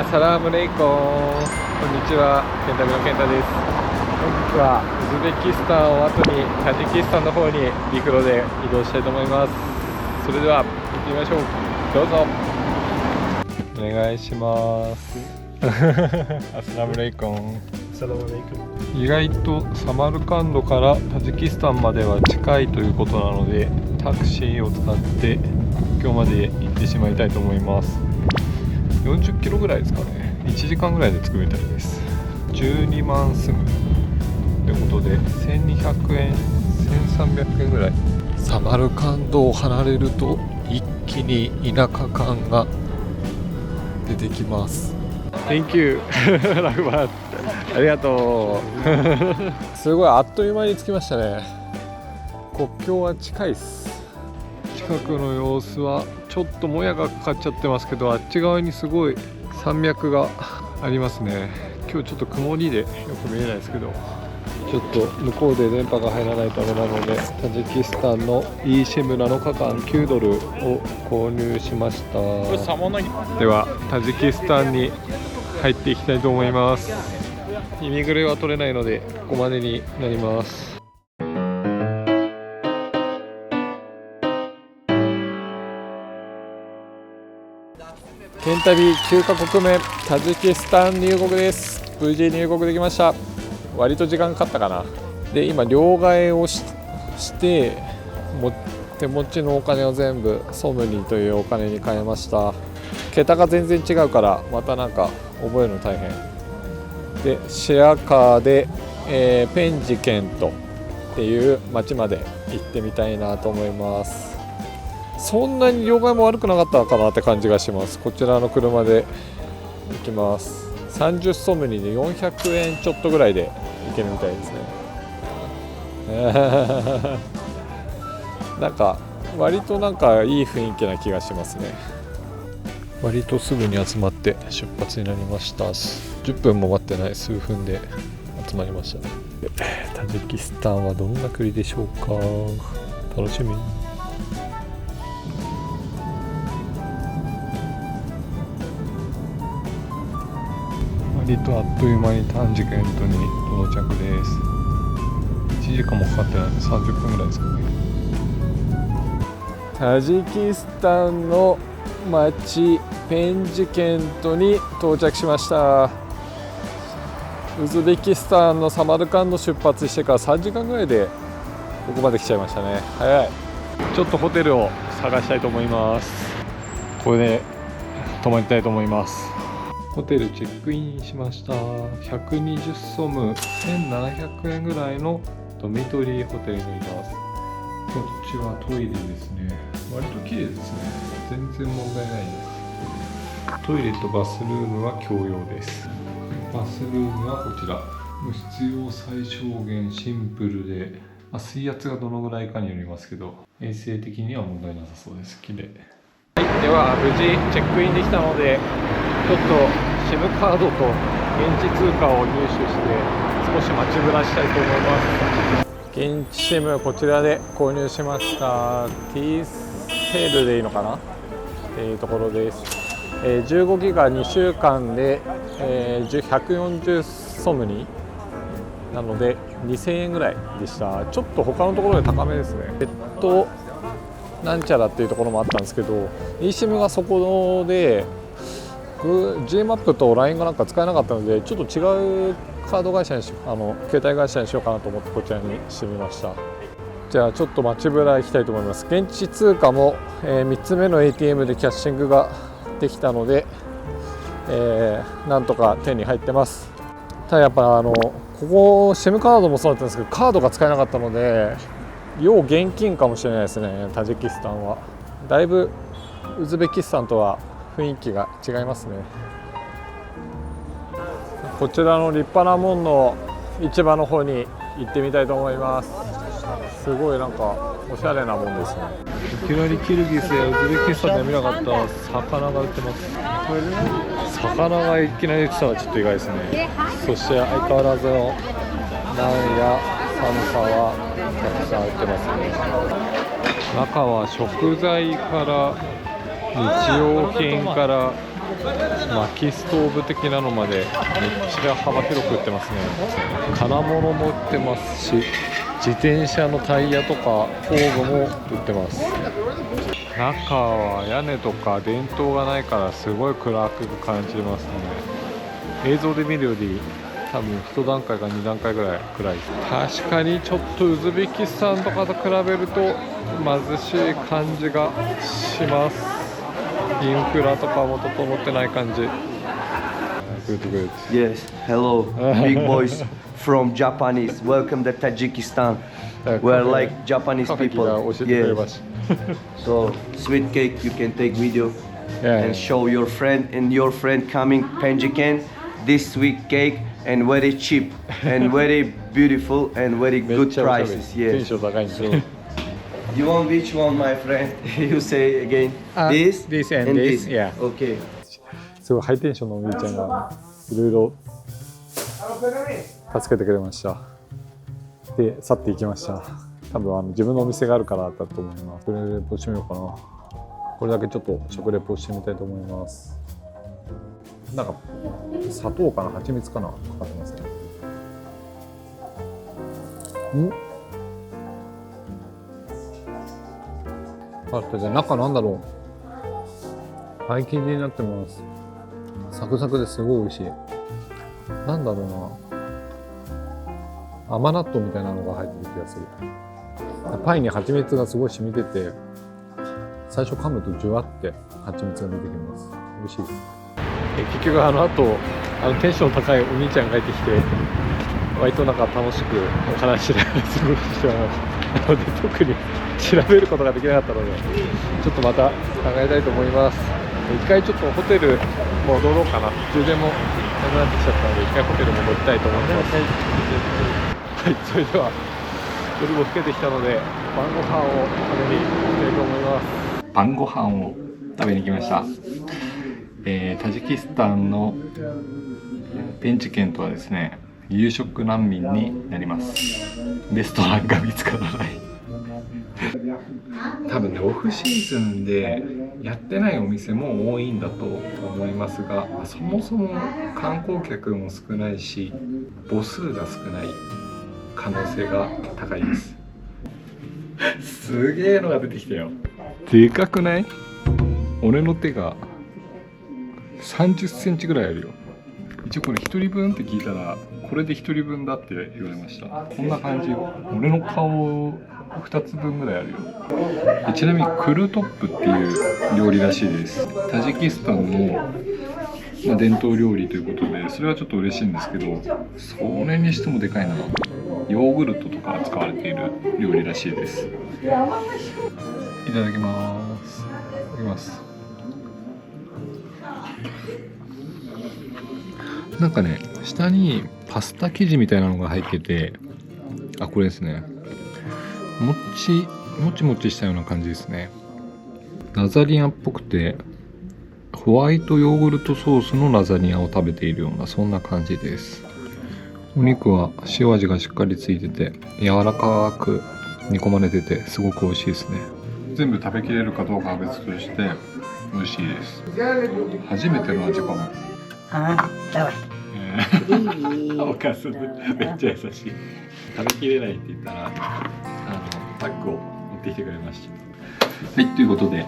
アサラームレイコン、こんにちは、ケンタビのケンタです。本日はウズベキスタンを後にタジキスタンの方に陸路で移動したいと思います。それでは行ってみましょう。どうぞお願いします。アサラームレイコン。意外とサマルカンドからタジキスタンまでは近いということなので、タクシーを使って今日まで行ってしまいたいと思います。40キロぐらいですかね。1時間ぐらいで着くみたいです。12万スムということで1200円1300円ぐらい。サマルカンドを離れると一気に田舎感が出てきます。 Thank you ラグバーありがとうすごいあっという間に着きましたね。国境は近いっす。近くの様子はちょっともやがかかっちゃってますけど、あっち側にすごい山脈がありますね。今日ちょっと曇りでよく見えないですけど、ちょっと向こうで電波が入らないためなので、タジキスタンのイーシェム7日間9ドルを購入しました。ではタジキスタンに入っていきたいと思います。イミグレは取れないのでここまでになります。ケンタビ9カ国目タジキスタン入国です。無事入国できました。割と時間かかったかな。で今両替をして手持ちのお金を全部ソムニというお金に変えました。桁が全然違うからまたなんか覚えるの大変で、シェアカーで、ペンジケントっていう町まで行ってみたいなと思います。そんなに両替も悪くなかったかなって感じがします。こちらの車で行きます。30ソムニで400円ちょっとぐらいで行けるみたいですねなんか割となんかいい雰囲気な気がしますね。割とすぐに集まって出発になりました。10分も待ってない数分で集まりましたね。タジキスタンはどんな国でしょうか。楽しみ。割とあっという間にタンジケントに到着です。1時間もかかってないので30分ぐらいですかね。タジキスタンの町ペンジケントに到着しました。ウズベキスタンのサマルカンド出発してから3時間ぐらいでここまで来ちゃいましたね。早い。ちょっとホテルを探したいと思います。これで泊まりたいと思います。ホテルチェックインしました。120ソム1700円ぐらいのドミトリーホテルになります。こっちはトイレですね。割と綺麗ですね。全然問題ないです。トイレとバスルームは共用です。バスルームはこちら。必要最小限シンプルで、水圧がどのぐらいかによりますけど、衛生的には問題なさそうです。綺麗。はい、では無事チェックインできたので、ちょっと SIM カードと現地通貨を入手して少し待ちぶらしたいと思います。現地 SIM こちらで購入しました。T セールでいいのかなっていうところです。15ギガ2週間で、140ソムニなので2000円ぐらいでした。ちょっと他のところで高めですね。なんちゃらっていうところもあったんですけど、 eSIM がそこで Gmap と LINE がなんか使えなかったので、ちょっと違うカード会社に携帯会社にしようかなと思ってこちらにしてみました。じゃあちょっと街ぶら行きたいと思います。現地通貨も、3つ目の ATM でキャッシングができたので、なんとか手に入ってます。ただやっぱここ SIM カードもそうだったんですけど、カードが使えなかったので要現金かもしれないですね。タジキスタンはだいぶウズベキスタンとは雰囲気が違いますね。こちらの立派な門の市場の方に行ってみたいと思います。すごいなんかおしゃれなもんですね。いきなりキルギスやウズベキスタンで見なかった魚が売ってます。魚がいきなり売ってたのはちょっと意外ですね。そして相変わらずのナンやサムサはたくさん売ってますね。中は食材から日用品から薪ストーブ的なのまでめっちゃ幅広く売ってますね。金物も売ってますし、自転車のタイヤとか工具も売ってます。中は屋根とか電灯がないからすごい暗く感じますね。映像で見るより多分1段階か2段階ぐらい暗いです。確かにちょっとウズベキスタンとかと比べると貧しい感じがします。インフラとかも整ってない感じ。Good, good. Yes, hello, big boys from Japanese. Welcome to Tajikistan. We're like Japanese カフェキ people. が教えてくれま Yes. し So sweet cake, you can take video た。Yeah, and show your friend and your friend coming Penjiken. This sweet cake and very cheap and very beautiful and very めっ good ちゃおしゃれ。 prices. テン Yes. ション高いんですよ。 You want which one, my friend? You say again. This this and this, yeah. Okay. すごいハイテンションのお兄ちゃんがいろいろ助けてくれました。で、去っていきました。多分自分のお店があるからだったと思います。これレポしてみようかな。これだけちょっと食レポしてみたいと思います。なんか砂糖かな、蜂蜜かな、かかってますね。じゃあ中なんだろう。パイ生地になってます。サクサクですごい美味しい。なんだろうな。甘納豆みたいなのが入ってる気がする。パイに蜂蜜がすごい染みてて、最初噛むとジュワって蜂蜜が出てきます。美味しいです。結局あとテンション高いお兄ちゃんが帰ってきて、割となんか楽しくお話しながら過ごしてもらいました。なので特に調べることができなかったので、ちょっとまた考えたいと思います。一回ちょっとホテル戻ろうかな。充電もなくなってきちゃったので、一回ホテル戻りたいと思います。はい、それでは夜も更けてきたので晩ご飯を食べに行きたいと思います。晩ご飯を食べに来ました。タジキスタンのペンチ県とはですね、夕食難民になります。レストランが見つからない。多分ね、オフシーズンでやってないお店も多いんだと思いますが、そもそも観光客も少ないし、母数が少ない可能性が高いです。すげえのが出てきたよ。でかくない？俺の手が30センチぐらいあるよ。一応これ1人分って聞いたら、これで1人分だって言われました。こんな感じ。俺の顔2つ分ぐらいあるよ。ちなみにクルトップっていう料理らしいです。タジキスタンの伝統料理ということで、それはちょっと嬉しいんですけど、それにしてもでかいな。ヨーグルトとか使われている料理らしいです。いただきます。いただきます。なんかね、下にパスタ生地みたいなのが入ってて、これですね。もちもちしたような感じですね。ラザニアっぽくて、ホワイトヨーグルトソースのラザニアを食べているような、そんな感じです。お肉は塩味がしっかりついてて、柔らかく煮込まれてて、すごく美味しいですね。全部食べきれるかどうかは別として美味しいです。初めての味かも。お母さんめっちゃ優しい。食べきれないって言ったらパックを持ってきてくれました。はい、ということで、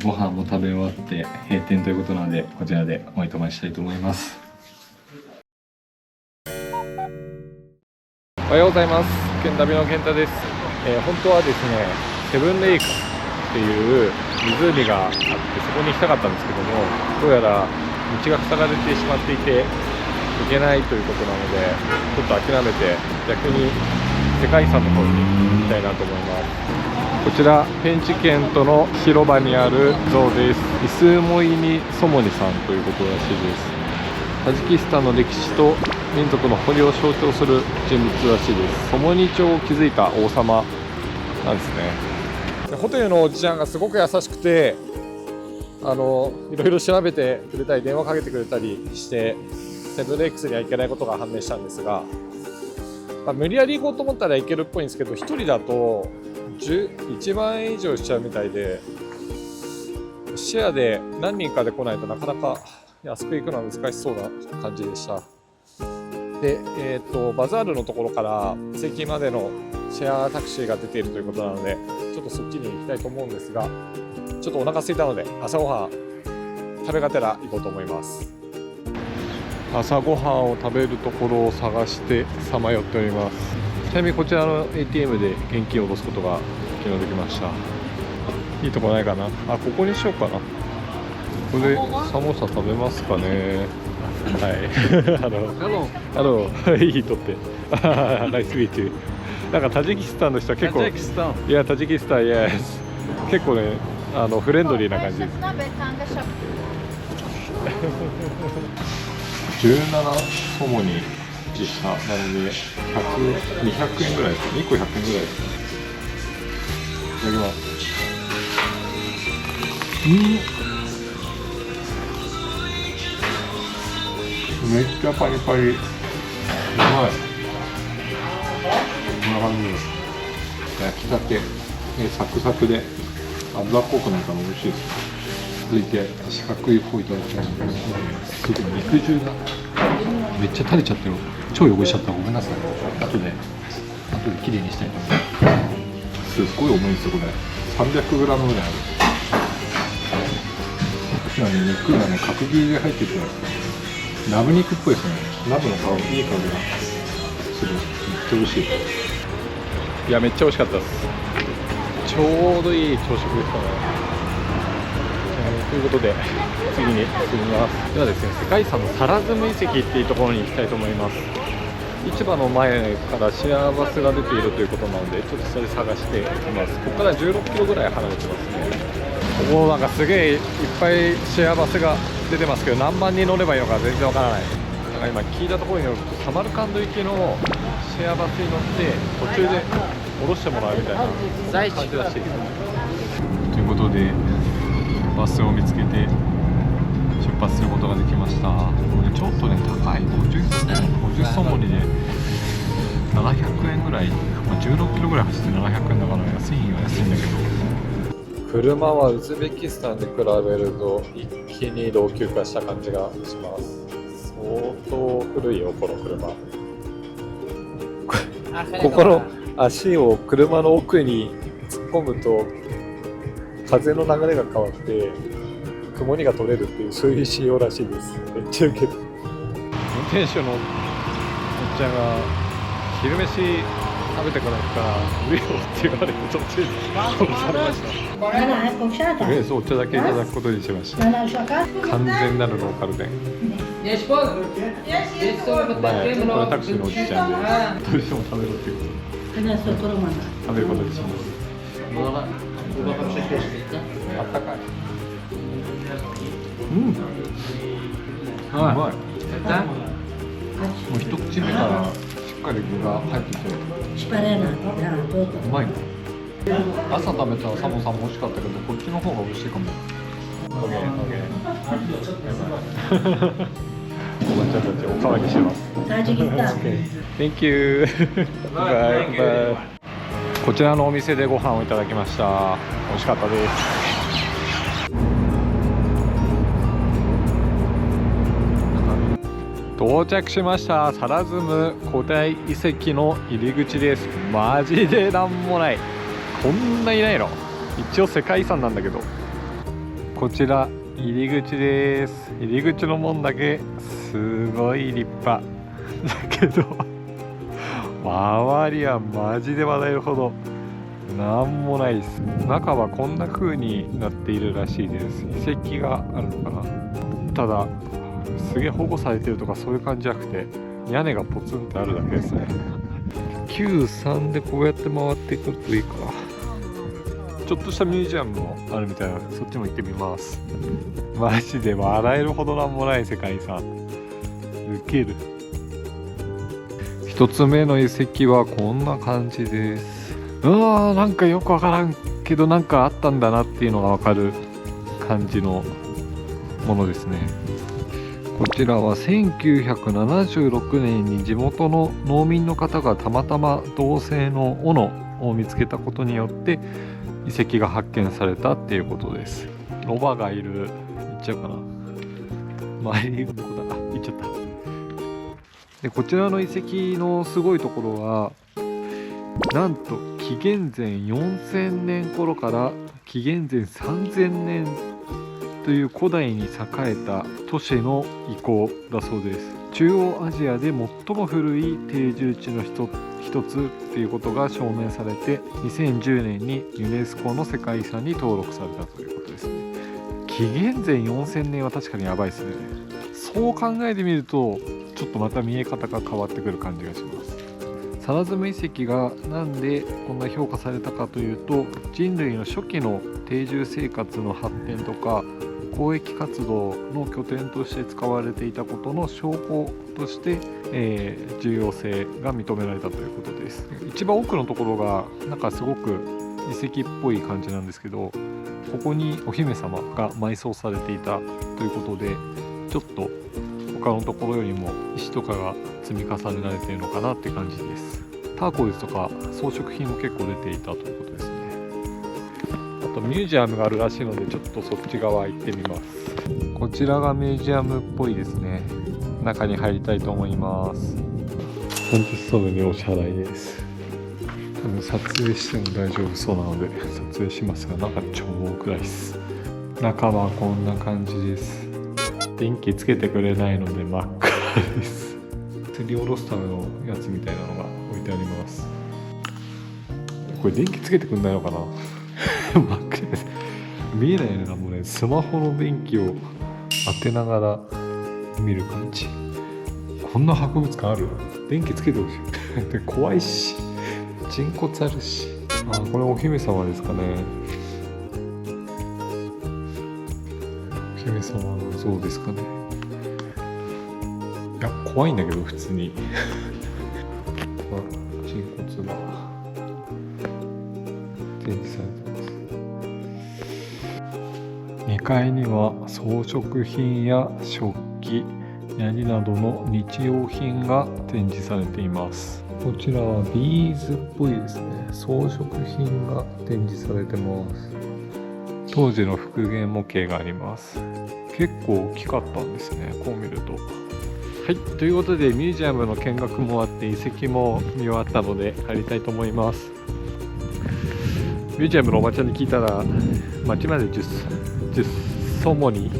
ご飯も食べ終わって閉店ということなので、こちらでおいとましたいと思います。おはようございます。ケンタビのケンタです。本当はですね、セブンレイクっていう湖があって、そこに行きたかったんですけども、どうやら道が塞がれてしまっていて行けないということなので、ちょっと諦めて逆に世界遺産の方に行きたいなと思います。こちらペンチ県との広場にある像です。イスモイニ・ソモニさんということらしいです。タジキスタンの歴史と民族の誇りを象徴する人物らしいです。ソモニ朝を築いた王様なんですね。ホテルのおじちゃんがすごく優しくて、いろいろ調べてくれたり電話かけてくれたりしてセブンレイクスには行けないことが判明したんですが、無理やり行こうと思ったら行けるっぽいんですけど、1人だと1万円以上しちゃうみたいで、シェアで何人かで来ないとなかなか安く行くのは難しそうな感じでした。で、バザールのところから遺跡までのシェアタクシーが出ているということなので、ちょっとそっちに行きたいと思うんですが、ちょっとお腹空いたので朝ごはん食べがてら行こうと思います。朝ごはんを食べるところを探してさまよっております。ちなみにこちらの ATM で現金を下ろすことが昨日できました。いいとこないかな。あ、ここにしようかな。ここでサモサ食べますかね。はい。いいとって。ナイスビーチ。なんかタジキスタンの人は結構。いや、タジキスタン、イエス。結構ね、フレンドリーな感じです。17ソモに実写なので200円ぐらいです。1個100円ぐらいです。いただきます。めっちゃパリパリ。うまい。こんな感じです。焼きたてサクサクで脂っこくないから美味しいです。続いて四角い方いただきます。すごい肉汁がめっちゃ垂れちゃってる。超汚しちゃった。ごめんなさい。後できれいにしたいと思います。すっごい重いんですよこれ。300g ぐらいある。肉がね角切りで入っててラム肉っぽいですね。ラムの香り、いい香りがする。めっちゃ美味しい。いや、めっちゃ美味しかったです。ちょうどいい朝食でしたね。ということで次に進みます。ではですね、世界遺産のサラズム遺跡っていうところに行きたいと思います。市場の前からシェアバスが出ているということなので、ちょっとそれ探していきます。ここから16キロぐらい離れてますね。ここなんかすげえいっぱいシェアバスが出てますけど、何番に乗ればいいのか全然わからない。なんか今聞いたところによるとサマルカンド行きのシェアバスに乗って途中で降ろしてもらうみたいな感じらしいです。ということでバスを見つけて出発することができました。これちょっとね高い。50ソモリで700円ぐらい、16キロぐらい走って700円だから安いんは安いんだけど、車はウズベキスタンに比べると一気に老朽化した感じがします。相当古いよこの車。ここの足を車の奥に突っ込むと風の流れが変わって曇りが取れるっていう、そういう仕様らしいです。めっちゃウケる。運転手のおっちゃんが昼飯食べてこないから無理よって言われて途中で殺されました。とりあえずお茶だけいただくことにしました。完全なるローカル店。前これタクシーのおじちゃんでどうしても食べろっていうことで食べることにします。あったかい。うまい。もう一口目からしっかり具が入っててうまいね。朝食べたサモさんも美味しかったけど、こっちの方が美味しいかも。おげおばちゃんたちおかわりします。Thank you バイバイ。こちらのお店でご飯をいただきました。美味しかったです。到着しました。サラズム古代遺跡の入り口です。マジでなんもない。こんないないの。一応世界遺産なんだけど。こちら入り口です。入り口の門だけすごい立派だけど周りはマジで笑えるほどなんもないです。中はこんな風になっているらしいです。遺跡があるのかな。ただすげえ保護されてるとかそういう感じじゃなくて、屋根がポツンってあるだけですね。93でこうやって回ってくるといいか。ちょっとしたミュージアムもあるみたいなので、そっちも行ってみます。マジで笑えるほどなんもない世界遺産。ウケる。一つ目の遺跡はこんな感じです。なんかよくわからんけど、なんかあったんだなっていうのがわかる感じのものですね。こちらは1976年に地元の農民の方がたまたま銅製の斧を見つけたことによって遺跡が発見されたっていうことです。ロバがいる。行っちゃうかな。周りにいるとこだ。行っちゃった。でこちらの遺跡のすごいところは、なんと紀元前4000年頃から紀元前3000年という古代に栄えた都市の遺構だそうです。中央アジアで最も古い定住地の一つということが証明されて、2010年にユネスコの世界遺産に登録されたということですね。紀元前4000年は確かにやばいですね。そう考えてみるとちょっとまた見え方が変わってくる感じがします。サズム遺跡がなんでこんな評価されたかというと、人類の初期の定住生活の発展とか交易活動の拠点として使われていたことの証拠として、重要性が認められたということです。一番奥のところがなんかすごく遺跡っぽい感じなんですけど、ここにお姫様が埋葬されていたということで、ちょっと他のところよりも石とかが積み重ねられているのかなって感じです。ターコイズとか装飾品も結構出ていたということですね。あとミュージアムがあるらしいので、ちょっとそっち側行ってみます。こちらがミュージアムっぽいですね。中に入りたいと思います。30ソルにお支払いです。多分撮影しても大丈夫そうなので撮影しますが、中超暗いです。中はこんな感じです。電気つけてくれないので真っ暗です。吊り下ろすためのやつみたいなのが置いてあります。これ電気つけてくんないのかな真っ暗です。見えないのがもうね、スマホの電気を当てながら見る感じ。こんな博物館ある？電気つけてほしいで怖いし、人骨あるし。これお姫様ですかね。お姫様の像ですかね。いや怖いんだけど普通に人骨が展示されてます。2階には装飾品や食器、槍などの日用品が展示されています。こちらはビーズっぽいですね。装飾品が展示されてます。当時の復元模型があります。結構大きかったんですね、こう見ると。はい、ということでミュージアムの見学もあって遺跡も見終わったので帰りたいと思います。ミュージアムのおばちゃんに聞いたら、町まで10ソモニ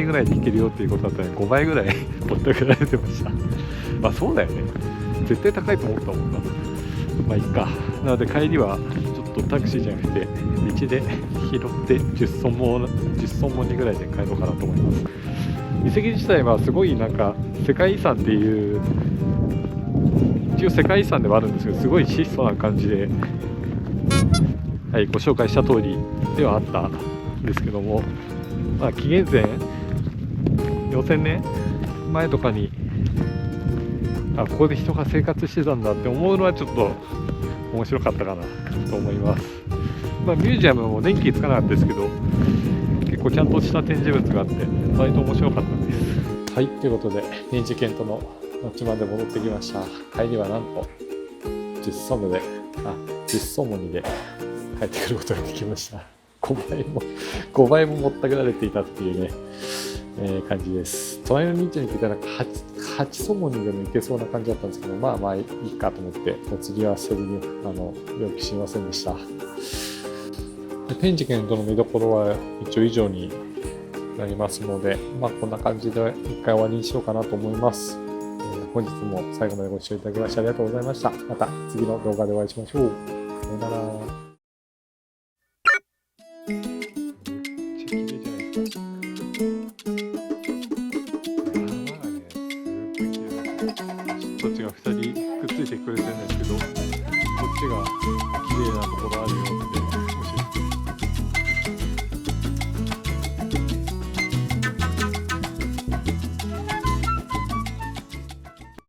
ぐらいで行けるよっていうことだったら5倍ぐらい持ってくられてました。まあそうだよね、絶対高いと思ったもんな。まあいいか。なので帰りはちょっとタクシーじゃなくて道で拾って10ソモニぐらいで帰ろうかなと思います。遺跡自体はすごいなんか世界遺産っていう、一応世界遺産ではあるんですけど、すごい質素な感じで、はい、ご紹介した通りではあったんですけども、紀元前4000年前とかにここで人が生活してたんだって思うのはちょっと面白かったかなと思います。ミュージアムも電気つかなかったですけど、結構ちゃんとした展示物があって割と面白かったです。はい、ということでペンジケントの町まで戻ってきました。帰りはなんと10ソモニで帰ってくることができました。5倍も持ってくられていたっていうね、感じです。隣の兄ちゃんに聞いたら8ソモニでもいけそうな感じだったんですけど、まあいいかと思ってお釣りはそれに予期しませんでした。ペンジケントの見どころは一応以上になりますので、こんな感じで一回終わりにしようかなと思います。本日も最後までご視聴いただきましてありがとうございました。また次の動画でお会いしましょう。さよなら。めっちゃ綺麗じゃないですか。山がね、すごい綺麗。こっちが2人くっついてくれてるんですけど、こっちが綺麗なところあるよって